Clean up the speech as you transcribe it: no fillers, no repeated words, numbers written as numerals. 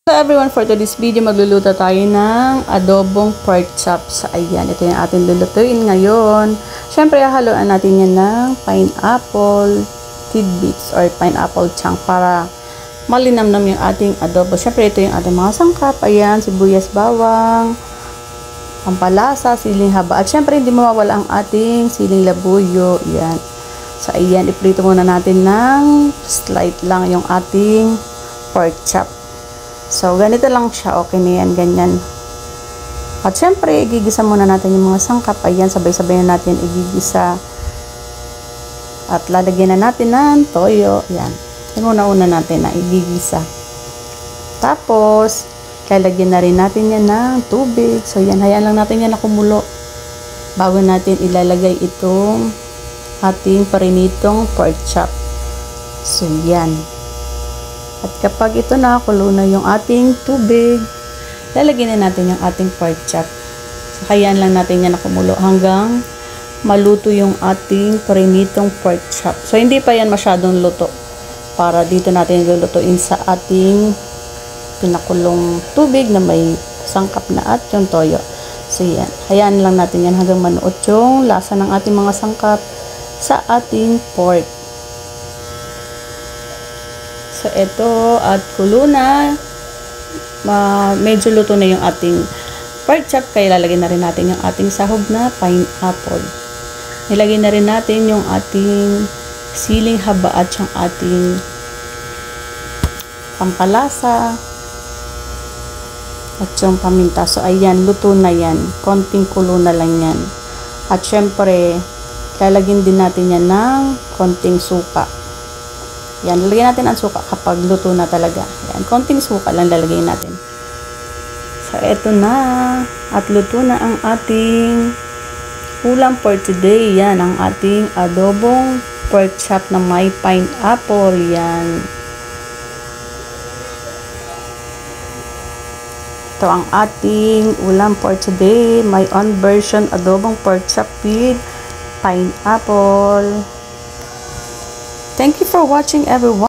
Hello everyone, for today's video magluluto tayo ng adobong pork chops. Ayan, ito yung ating lulutuin ngayon. Siyempre, haluan natin yan ng pineapple tidbits or pineapple chunk para malinamnam yung ating adobo. Siyempre, ito yung ating mga sangkap. Ayan, sibuyas, bawang, pampalasa, siling haba. At siyempre, hindi mawawala ang ating siling labuyo. Ayan. So, ayan, iprito muna natin ng slight lang yung ating pork chop. So, ganito lang siya. Okay na yan, ganyan. At syempre, igigisa muna natin yung mga sangkap. Ayan, sabay-sabay na natin igigisa. At lalagyan na natin ng toyo. Ayan. Yung una-una natin na igigisa. Tapos, lalagyan na rin natin yan ng tubig. So, yan. Hayaan lang natin yan na kumulo. Bago natin ilalagay itong ating parinitong pork chop. So, yan. At kapag ito nakakulo na yung ating tubig, lalagyan na natin yung ating pork chop. So, hayaan lang natin yan na kumulo hanggang maluto yung ating prinitong pork chop. So, hindi pa yan masyadong luto para dito natin lulutuin sa ating pinakulong tubig na may sangkap na at yung toyo. So, yan. Hayaan lang natin yan hanggang manuot yung lasa ng ating mga sangkap sa ating pork. So, ito at kulo na. Medyo luto na yung ating pork chop. Kaya lalagyan na rin natin yung ating sahog na pineapple. Nilagyan na rin natin yung ating siling haba at yung ating pampalasa at yung paminta. So, ayan, luto na yan. Konting kulo na lang yan. At syempre, lalagyan din natin yan ng konting suka. Yan, lalagyan natin ang suka kapag luto na talaga. Yan, konting suka lang lalagyan natin. So, eto na. At luto na ang ating ulam for today. Yan, ang ating adobong pork chop na may pineapple. Yan. Ito ang ating ulam for today. My own version adobong pork chop with pineapple. Thank you for watching, everyone.